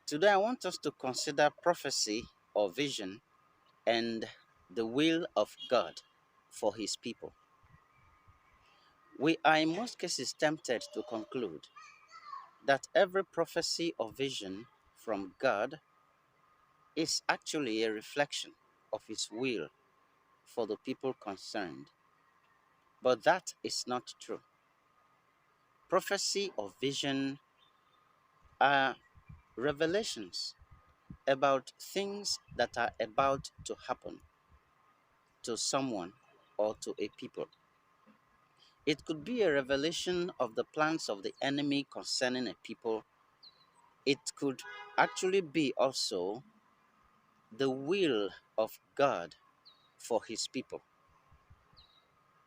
Today, I want us to consider prophecy or vision and the will of God for His people. We are in most cases tempted to conclude that every prophecy or vision from God is actually a reflection of His will for the people concerned. But that is not true. Prophecy or vision are revelations about things that are about to happen to someone or to a people. It could be a revelation of the plans of the enemy concerning a people. It could actually be also the will of God for his people.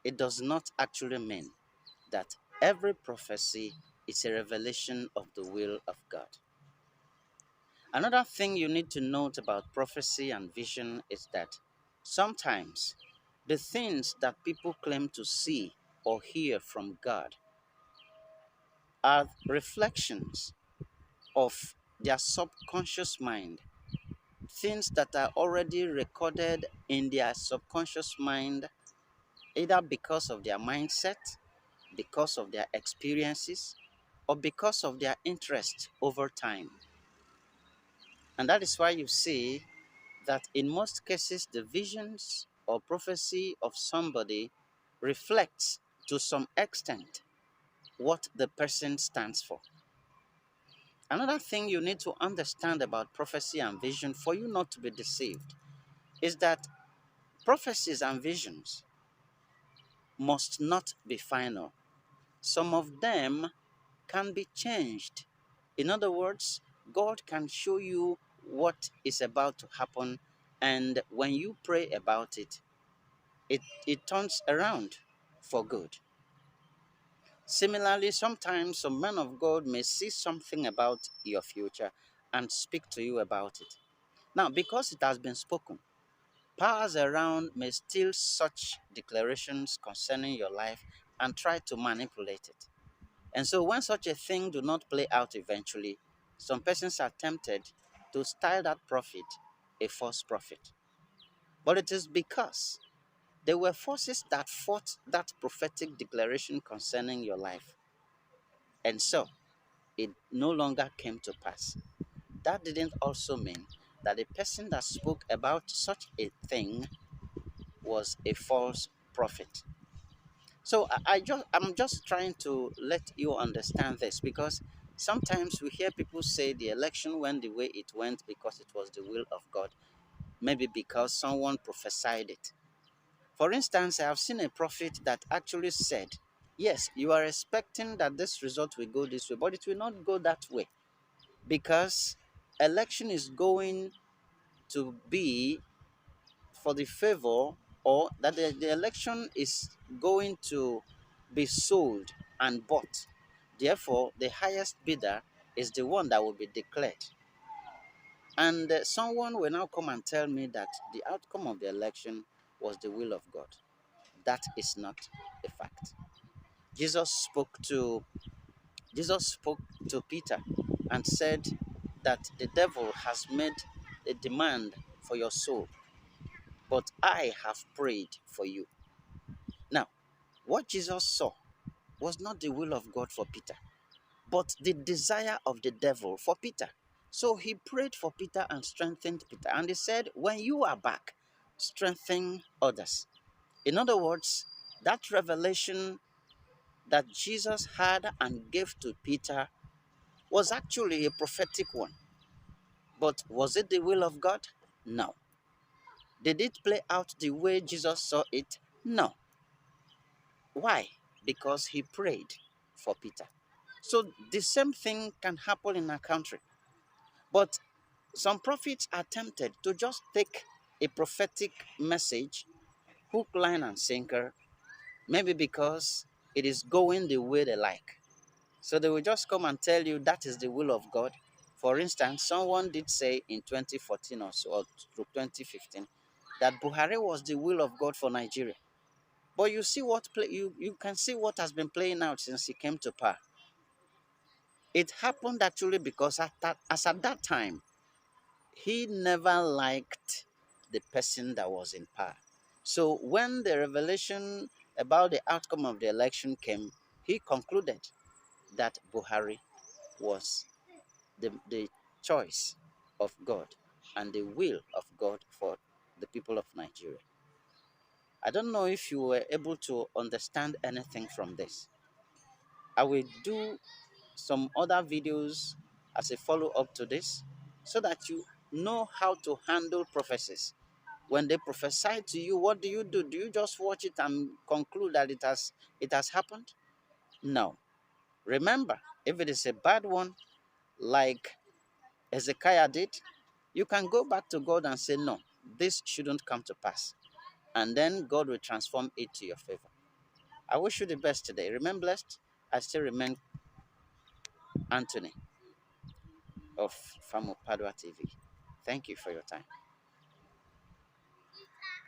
It does not actually mean that every prophecy is a revelation of the will of God. Another thing you need to note about prophecy and vision is that sometimes the things that people claim to see or hear from God are reflections of their subconscious mind, things that are already recorded in their subconscious mind, either because of their mindset, because of their experiences, or because of their interest over time. And that is why you see that in most cases, the visions or prophecy of somebody reflects to some extent what the person stands for. Another thing you need to understand about prophecy and vision for you not to be deceived is that prophecies and visions must not be final. Some of them can be changed. In other words, God can show you what is about to happen, and when you pray about it, it turns around for good. Similarly, sometimes some men of God may see something about your future and speak to you about it. Now, because it has been spoken, powers around may steal such declarations concerning your life and try to manipulate it. And so when such a thing do not play out eventually, some persons are tempted to style that prophet a false prophet. But it is because there were forces that fought that prophetic declaration concerning your life. And so it no longer came to pass. That didn't also mean that the person that spoke about such a thing was a false prophet. So I'm just trying to let you understand this because sometimes we hear people say the election went the way it went because it was the will of God, maybe because someone prophesied it. For instance, I have seen a prophet that actually said, yes, you are expecting that this result will go this way, but it will not go that way because election is going to be for the favor, or that the election is going to be sold and bought. Therefore, the highest bidder is the one that will be declared. And someone will now come and tell me that the outcome of the election was the will of God. That is not a fact. Jesus spoke to Jesus spoke to Peter and said that the devil has made a demand for your soul, but I have prayed for you. Now, what Jesus saw was not the will of God for Peter, but the desire of the devil for Peter. So he prayed for Peter and strengthened Peter. And he said, when you are back, strengthen others. In other words, that revelation that Jesus had and gave to Peter was actually a prophetic one. But was it the will of God? No. Did it play out the way Jesus saw it? No. Why? Because he prayed for Peter. So the same thing can happen in our country. But some prophets are tempted to just take a prophetic message, hook, line, and sinker, maybe because it is going the way they like. So they will just come and tell you that is the will of God. For instance, someone did say in 2014 or so, or through 2015, that Buhari was the will of God for Nigeria. But you see you can see what has been playing out since he came to power. It happened actually because as at that time, he never liked the person that was in power. So when the revelation about the outcome of the election came, he concluded that Buhari was the choice of God and the will of God for the people of Nigeria. I don't know if you were able to understand anything from this. I will do some other videos as a follow up to this so that you know how to handle prophecies. When they prophesy to you, what do you do? Do you just watch it and conclude that it has happened? No. Remember, if it is a bad one, like Hezekiah did, you can go back to God and say, no, this shouldn't come to pass. And then God will transform it to your favor. I wish you the best today. Remain blessed. I still remain Anthony of Famo Padua TV. Thank you for your time.